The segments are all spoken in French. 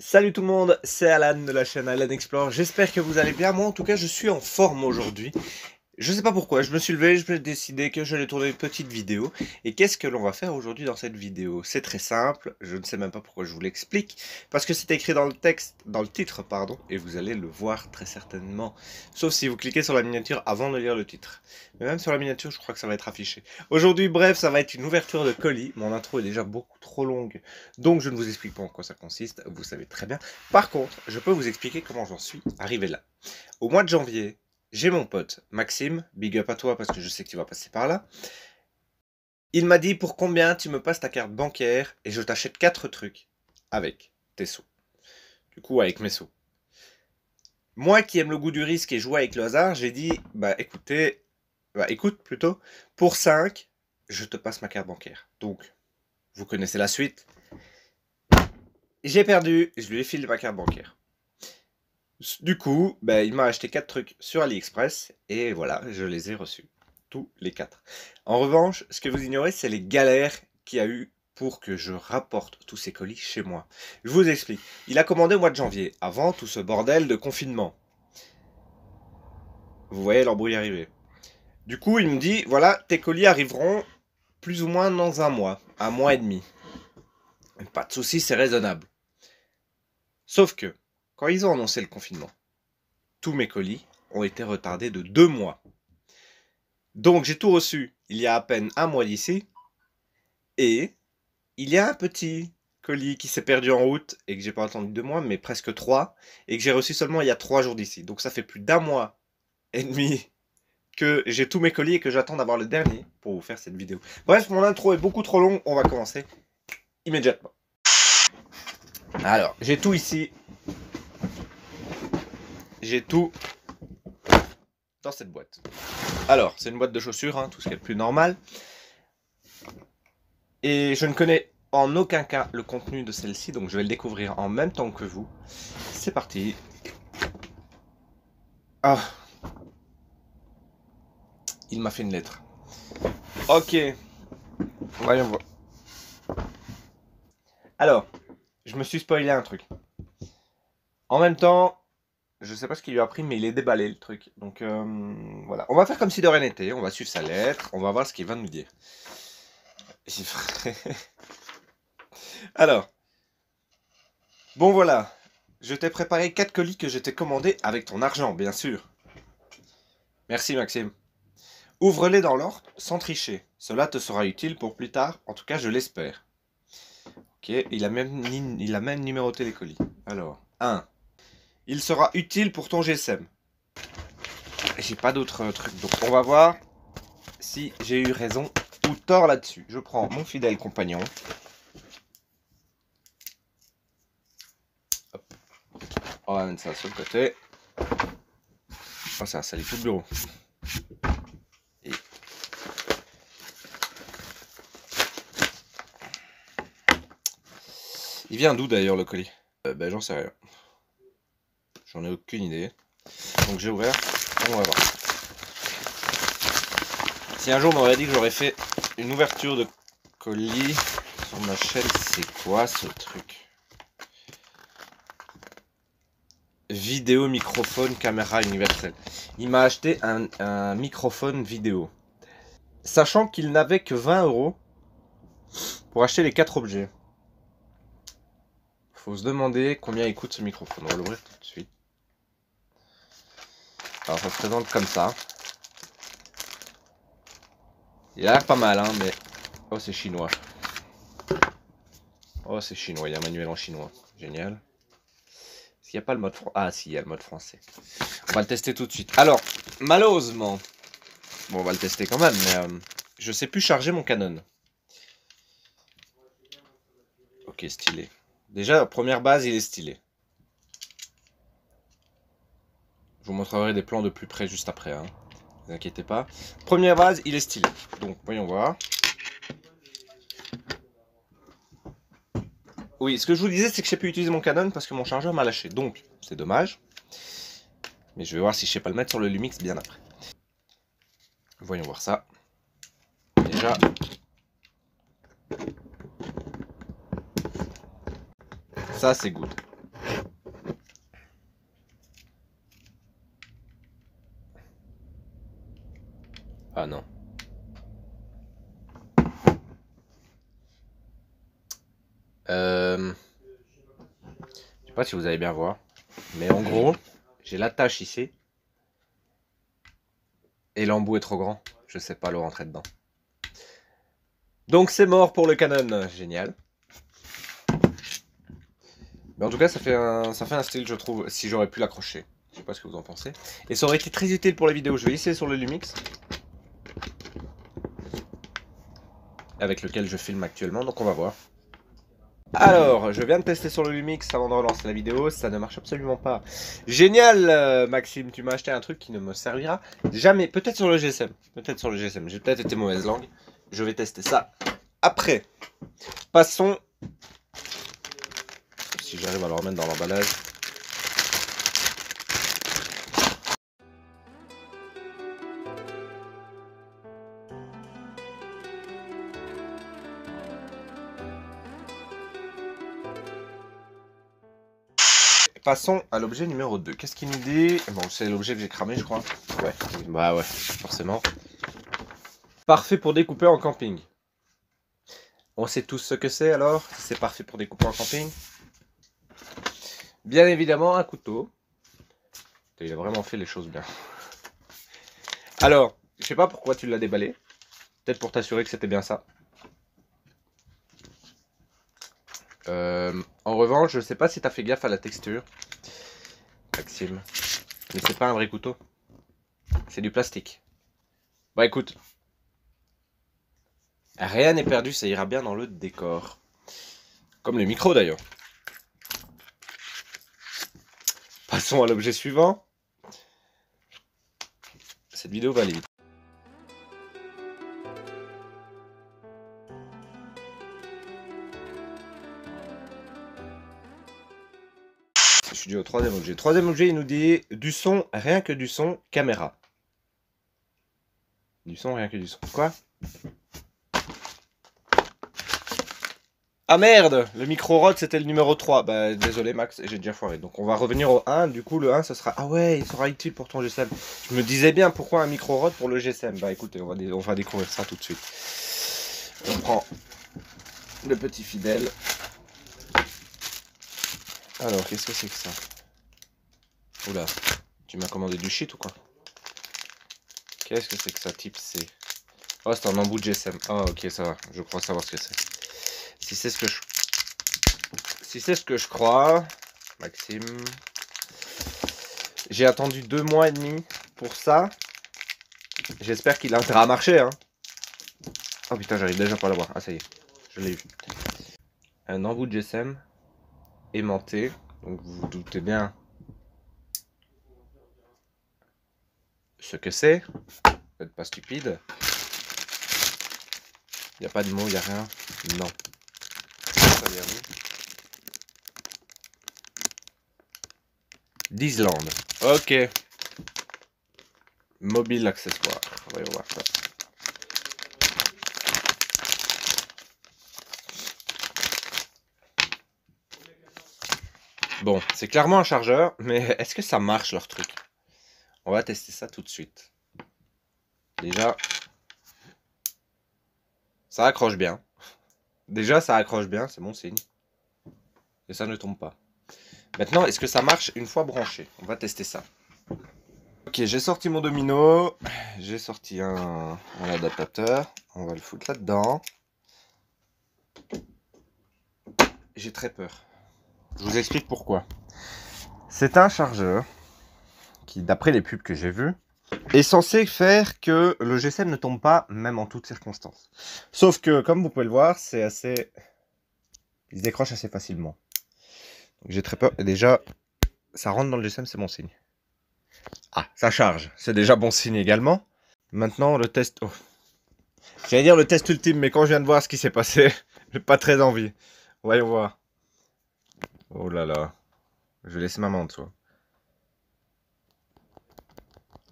Salut tout le monde, c'est Alan de la chaîne Alan Explore, j'espère que vous allez bien, moi en tout cas je suis en forme aujourd'hui. Je sais pas pourquoi, je me suis levé, je me suis décidé que j'allais tourner une petite vidéo. Et qu'est-ce que l'on va faire aujourd'hui dans cette vidéo? C'est très simple, je ne sais même pas pourquoi je vous l'explique, parce que c'est écrit dans le texte, dans le titre pardon, et vous allez le voir très certainement. Sauf si vous cliquez sur la miniature avant de lire le titre. Mais même sur la miniature, je crois que ça va être affiché. Aujourd'hui, bref, ça va être une ouverture de colis. Mon intro est déjà beaucoup trop longue, donc je ne vous explique pas en quoi ça consiste, vous savez très bien. Par contre, je peux vous expliquer comment j'en suis arrivé là. Au mois de janvier, j'ai mon pote Maxime, big up à toi parce que je sais que tu vas passer par là. Il m'a dit pour combien tu me passes ta carte bancaire et je t'achète 4 trucs avec tes sous. Du coup, avec mes sous. Moi qui aime le goût du risque et jouer avec le hasard, j'ai dit écoute plutôt, pour 5, je te passe ma carte bancaire. Donc, vous connaissez la suite. J'ai perdu, je lui ai filé ma carte bancaire. Du coup, il m'a acheté 4 trucs sur AliExpress et voilà, je les ai reçus. Tous les 4. En revanche, ce que vous ignorez, c'est les galères qu'il y a eu pour que je rapporte tous ces colis chez moi. Je vous explique. Il a commandé au mois de janvier, avant tout ce bordel de confinement. Vous voyez l'embrouille arriver. Du coup, il me dit, voilà, tes colis arriveront plus ou moins dans un mois et demi. Pas de soucis, c'est raisonnable. Sauf que, quand ils ont annoncé le confinement, tous mes colis ont été retardés de 2 mois. Donc j'ai tout reçu il y a à peine un mois d'ici. Et il y a un petit colis qui s'est perdu en route et que j'ai pas attendu 2 mois, mais presque 3. Et que j'ai reçu seulement il y a 3 jours d'ici. Donc ça fait plus d'un mois et demi que j'ai tous mes colis et que j'attends d'avoir le dernier pour vous faire cette vidéo. Bref, mon intro est beaucoup trop longue. On va commencer immédiatement. Alors, j'ai tout ici. J'ai tout dans cette boîte. Alors, c'est une boîte de chaussures, hein, tout ce qui est le plus normal. Et je ne connais en aucun cas le contenu de celle-ci, donc je vais le découvrir en même temps que vous. C'est parti. Ah. Il m'a fait une lettre. Ok. Voyons voir. Alors, je me suis spoilé un truc. En même temps, je sais pas ce qu'il lui a pris, mais il est déballé le truc. Donc voilà. On va faire comme si de rien n'était. On va suivre sa lettre. On va voir ce qu'il va nous dire. Alors. Bon voilà. Je t'ai préparé 4 colis que je t'ai commandés avec ton argent, bien sûr. Merci Maxime. Ouvre-les dans l'ordre, sans tricher. Cela te sera utile pour plus tard, en tout cas je l'espère. Ok, il a même numéroté les colis. Alors, 1. Il sera utile pour ton GSM. J'ai pas d'autres trucs, donc on va voir si j'ai eu raison ou tort là-dessus. Je prends mon fidèle compagnon. Hop. On va mettre ça sur le côté. Oh, ça a sali tout le bureau. Et... il vient d'où d'ailleurs le colis? J'en sais rien. J'en ai aucune idée. Donc j'ai ouvert, on va voir. Si un jour on m'aurait dit que j'aurais fait une ouverture de colis sur ma chaîne, c'est quoi ce truc? Vidéo, microphone, caméra universelle. Il m'a acheté un microphone vidéo. Sachant qu'il n'avait que 20 € pour acheter les 4 objets. Faut se demander combien il coûte ce microphone. On va l'ouvrir tout de suite. Alors ça se présente comme ça. Il a l'air pas mal, hein, mais... oh, c'est chinois. Oh, c'est chinois, il y a un manuel en chinois. Génial. Est-ce qu'il n'y a pas le mode français? Ah, si, il y a le mode français. On va le tester tout de suite. Alors, malheureusement... bon, on va le tester quand même, mais... je sais plus charger mon Canon. Ok, stylé. Déjà, la première base, il est stylé. Je vous montrerai des plans de plus près juste après, hein. Ne vous inquiétez pas. Première base, il est stylé. Donc, voyons voir. Oui, ce que je vous disais, c'est que je sais plus utiliser mon Canon parce que mon chargeur m'a lâché. Donc, c'est dommage. Mais je vais voir si je sais pas le mettre sur le Lumix bien après. Voyons voir ça. Déjà. Ça, c'est good. Ah non. Je sais pas si vous allez bien voir. Mais en gros, j'ai l'attache ici. Et l'embout est trop grand. Je sais pas le rentrer dedans. Donc c'est mort pour le Canon. Génial. Mais en tout cas, ça fait un style, je trouve, si j'aurais pu l'accrocher. Je sais pas ce que vous en pensez. Et ça aurait été très utile pour les vidéos. Je vais essayer sur le Lumix. Avec lequel je filme actuellement. Donc on va voir. Alors, je viens de tester sur le Lumix avant de relancer la vidéo, ça ne marche absolument pas. Génial, Maxime, tu m'as acheté un truc qui ne me servira jamais. Peut-être sur le GSM, j'ai peut-être été mauvaise langue. Je vais tester ça après. Passons, si j'arrive à le remettre dans l'emballage. Passons à l'objet numéro 2. Qu'est-ce qu'il nous dit? Bon, c'est l'objet que j'ai cramé, je crois. Ouais, bah ouais, forcément. Parfait pour découper en camping. On sait tous ce que c'est alors? C'est parfait pour découper en camping. Bien évidemment, un couteau. Il a vraiment fait les choses bien. Alors, je sais pas pourquoi tu l'as déballé. Peut-être pour t'assurer que c'était bien ça. En revanche, je sais pas si t'as fait gaffe à la texture, Maxime. Mais c'est pas un vrai couteau. C'est du plastique. Bah écoute. Rien n'est perdu, ça ira bien dans le décor. Comme les micros d'ailleurs. Passons à l'objet suivant. Cette vidéo va aller vite. Je suis dû au troisième objet. Troisième objet, il nous dit du son, rien que du son, caméra. Du son, rien que du son. Quoi? Ah merde! Le micro Rode c'était le numéro 3. Bah désolé Max, j'ai déjà foiré. Donc on va revenir au 1. Du coup le 1 ce sera... Ah ouais, il sera utile pour ton GSM. Je me disais bien pourquoi un micro Rode pour le GSM. Bah écoutez, on va découvrir ça tout de suite. On prend le petit fidèle. Alors qu'est-ce que c'est que ça? Oula, tu m'as commandé du shit ou quoi? Qu'est-ce que c'est que ça type C? Oh c'est un embout de GSM. Ah ok ça va, je crois savoir ce que c'est. Si c'est ce que je crois, Maxime, j'ai attendu 2 mois et demi pour ça. J'espère qu'il a intérêt à marcher, hein. Oh putain, j'arrive déjà pas à l'avoir. Ah ça y est, je l'ai eu. Un embout de GSM aimanté, donc vous vous doutez bien ce que c'est. Vous n'êtes pas stupide. Il n'y a pas de mots, il n'y a rien. Non. D'Islande. Ok. Mobile accessoire. Voyons voir ça. Bon, c'est clairement un chargeur, mais est-ce que ça marche leur truc? On va tester ça tout de suite. Déjà, ça accroche bien. Déjà, ça accroche bien, c'est bon signe. Et ça ne tombe pas. Maintenant, est-ce que ça marche une fois branché? On va tester ça. Ok, j'ai sorti mon domino. J'ai sorti un adaptateur. On va le foutre là-dedans. J'ai très peur. Je vous explique pourquoi. C'est un chargeur qui, d'après les pubs que j'ai vues, est censé faire que le GSM ne tombe pas, même en toutes circonstances. Sauf que, comme vous pouvez le voir, c'est assez... Il se décroche assez facilement. J'ai très peur. Et déjà, ça rentre dans le GSM, c'est bon signe. Ah, ça charge. C'est déjà bon signe également. Maintenant, le test... Oh. J'allais dire le test ultime, mais quand je viens de voir ce qui s'est passé, j'ai pas très envie. Voyons voir. Oh là là. Je vais laisser ma main en dessous.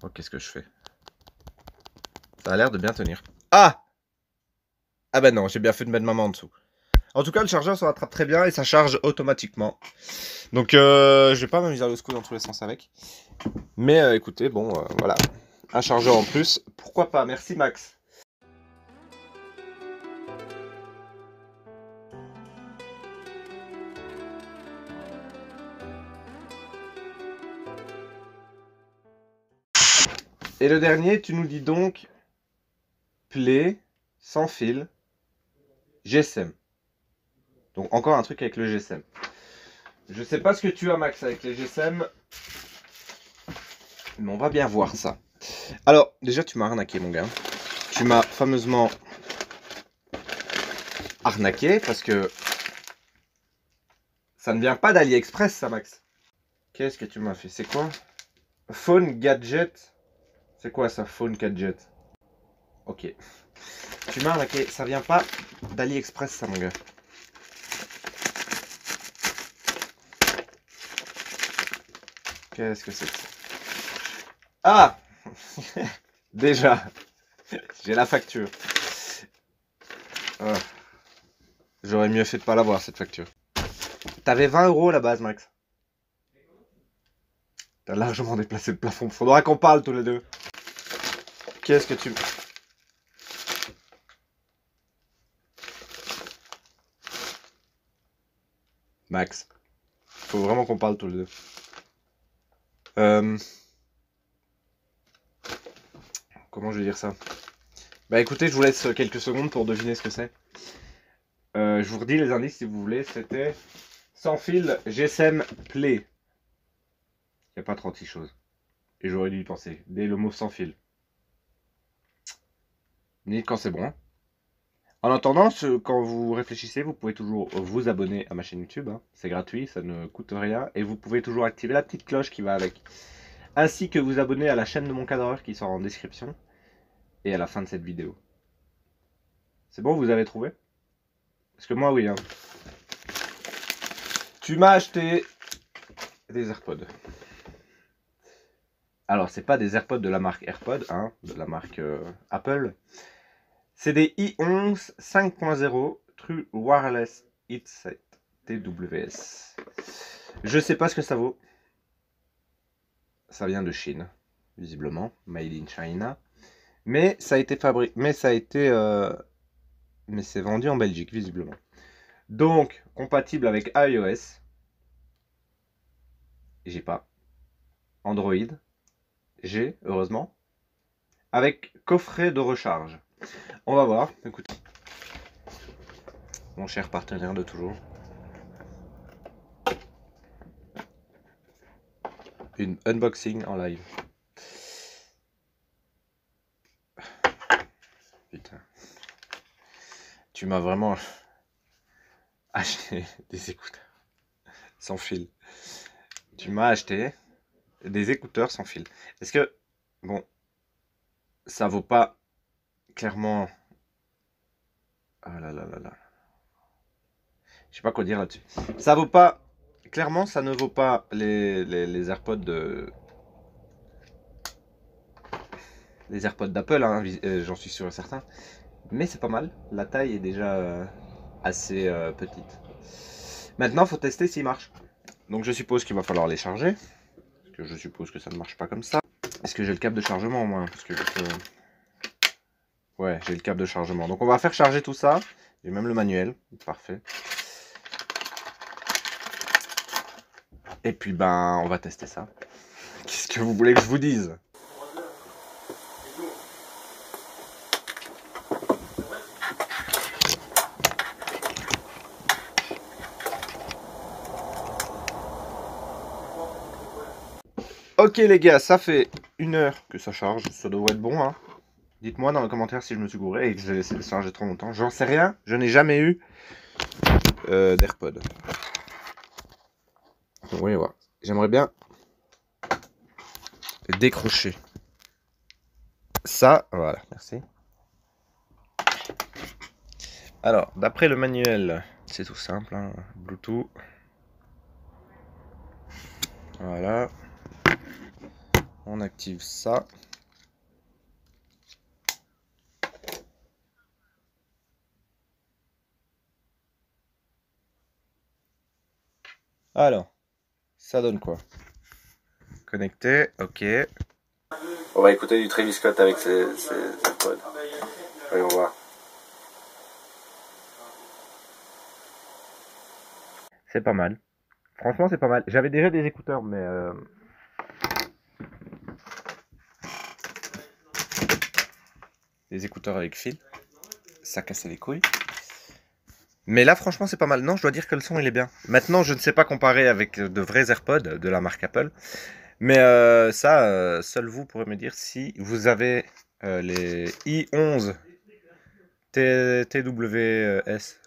Oh, qu'est-ce que je fais? Ça a l'air de bien tenir. Ah! Ah bah non, j'ai bien fait de mettre ma main en dessous. En tout cas, le chargeur se rattrape très bien et ça charge automatiquement. Donc, je vais pas m'amuser à le secouer dans tous les sens avec. Mais écoutez, bon, voilà. un chargeur en plus. Pourquoi pas? Merci Max. Et le dernier, tu nous dis donc Play sans fil GSM. Donc encore un truc avec le GSM. Je sais pas ce que tu as Max avec les GSM, mais on va bien voir ça. Alors déjà tu m'as arnaqué mon gars. Tu m'as fameusement arnaqué parce que ça ne vient pas d'AliExpress ça Max. Qu'est-ce que tu m'as fait? C'est quoi? Phone Gadget. C'est quoi ça, Phone Gadget? Ok. Tu m'as arnaqué, ça vient pas d'AliExpress ça mon gars. Qu'est-ce que c'est que ça? Ah déjà, j'ai la facture. Oh. J'aurais mieux fait de pas l'avoir cette facture. T'avais 20 € à la base Max. T'as largement déplacé le plafond. Faudra qu'on parle tous les deux. Qu'est-ce que tu... Max, faut vraiment qu'on parle tous les deux. Comment je vais dire ça? Bah écoutez, je vous laisse quelques secondes pour deviner ce que c'est. Je vous redis les indices si vous voulez. C'était sans fil GSM Play. Il n'y a pas 36 choses. Et j'aurais dû y penser. Dès le mot sans fil. Ni quand c'est bon. Hein. En attendant, quand vous réfléchissez, vous pouvez toujours vous abonner à ma chaîne YouTube. Hein. C'est gratuit, ça ne coûte rien. Et vous pouvez toujours activer la petite cloche qui va avec. Ainsi que vous abonner à la chaîne de mon cadreur qui sera en description. Et à la fin de cette vidéo. C'est bon, vous avez trouvé? Parce que moi, oui. Hein. Tu m'as acheté des AirPods. Alors, c'est pas des AirPods de la marque AirPod, hein, de la marque Apple. C'est des i11 5.0 True Wireless Headset TWS. Je sais pas ce que ça vaut. Ça vient de Chine, visiblement, made in China. Mais ça a été fabriqué, mais c'est vendu en Belgique, visiblement. Donc, compatible avec iOS. J'ai pas. Android. J'ai, heureusement. Avec coffret de recharge. On va voir. Écoute. Mon cher partenaire de toujours. Une unboxing en live. Putain. Tu m'as vraiment acheté des écouteurs sans fil. Tu m'as acheté des écouteurs sans fil. Est-ce que, bon, ça vaut pas clairement... Ah là là là là. Je sais pas quoi dire là-dessus. Ça vaut pas... Clairement, ça ne vaut pas les AirPods de... Les AirPods d'Apple, hein, j'en suis sûr et certain. Mais c'est pas mal. La taille est déjà assez petite. Maintenant, faut tester s'il marche. Donc je suppose qu'il va falloir les charger. Parce que je suppose que ça ne marche pas comme ça. Est-ce que j'ai le câble de chargement au moins? Parce que ouais, j'ai le câble de chargement. Donc on va faire charger tout ça. J'ai même le manuel. Parfait. Et puis ben, on va tester ça. Qu'est-ce que vous voulez que je vous dise? Ok les gars, ça fait 1 heure que ça charge. Ça devrait être bon, hein. Dites-moi dans les commentaires si je me suis gouré et que j'ai laissé le charger trop longtemps. J'en sais rien. Je n'ai jamais eu d'AirPod. Donc voyez voir. J'aimerais bien décrocher ça. Voilà, merci. Alors, d'après le manuel, c'est tout simple. Hein. Bluetooth. Voilà. On active ça. Alors, ça donne quoi? Connecté, ok. On va écouter du Travis Scott avec ses AirPods. Voyons voir. C'est pas mal. Franchement, c'est pas mal. J'avais déjà des écouteurs, mais... des écouteurs avec fil. Ça cassait les couilles. Mais là, franchement, c'est pas mal. Non, je dois dire que le son, il est bien. Maintenant, je ne sais pas comparer avec de vrais AirPods de la marque Apple. Mais ça, seul vous pourrez me dire si vous avez les i11 TWS.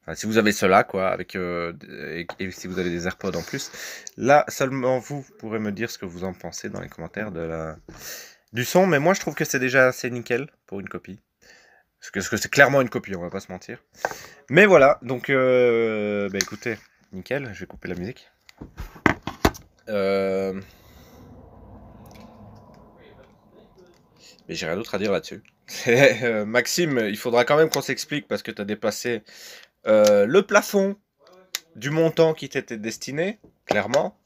Enfin, si vous avez cela, quoi, avec et si vous avez des AirPods en plus. Là, seulement vous pourrez me dire ce que vous en pensez dans les commentaires du son. Mais moi, je trouve que c'est déjà assez nickel pour une copie. Parce que c'est clairement une copie, on va pas se mentir. Mais voilà, donc bah écoutez, nickel, je vais couper la musique. Mais j'ai rien d'autre à dire là-dessus. Maxime, il faudra quand même qu'on s'explique parce que tu as dépassé le plafond du montant qui t'était destiné, clairement.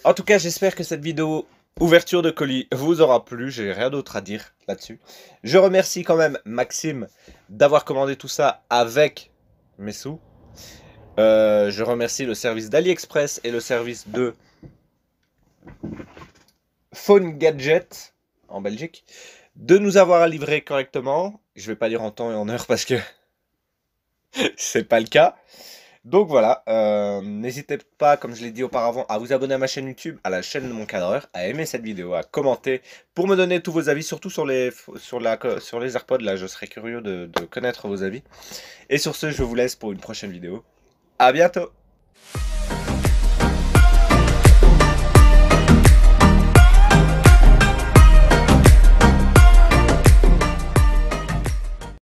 En tout cas, j'espère que cette vidéo ouverture de colis vous aura plu. J'ai rien d'autre à dire là-dessus. Je remercie quand même Maxime d'avoir commandé tout ça avec mes sous. Je remercie le service d'AliExpress et le service de Phone Gadget en Belgique de nous avoir livré correctement. Je vais pas dire en temps et en heure parce que c'est pas le cas. Donc voilà, n'hésitez pas, comme je l'ai dit auparavant, à vous abonner à ma chaîne YouTube, à la chaîne de mon cadreur, à aimer cette vidéo, à commenter, pour me donner tous vos avis, surtout sur les AirPods, là je serais curieux de connaître vos avis. Et sur ce, je vous laisse pour une prochaine vidéo. À bientôt!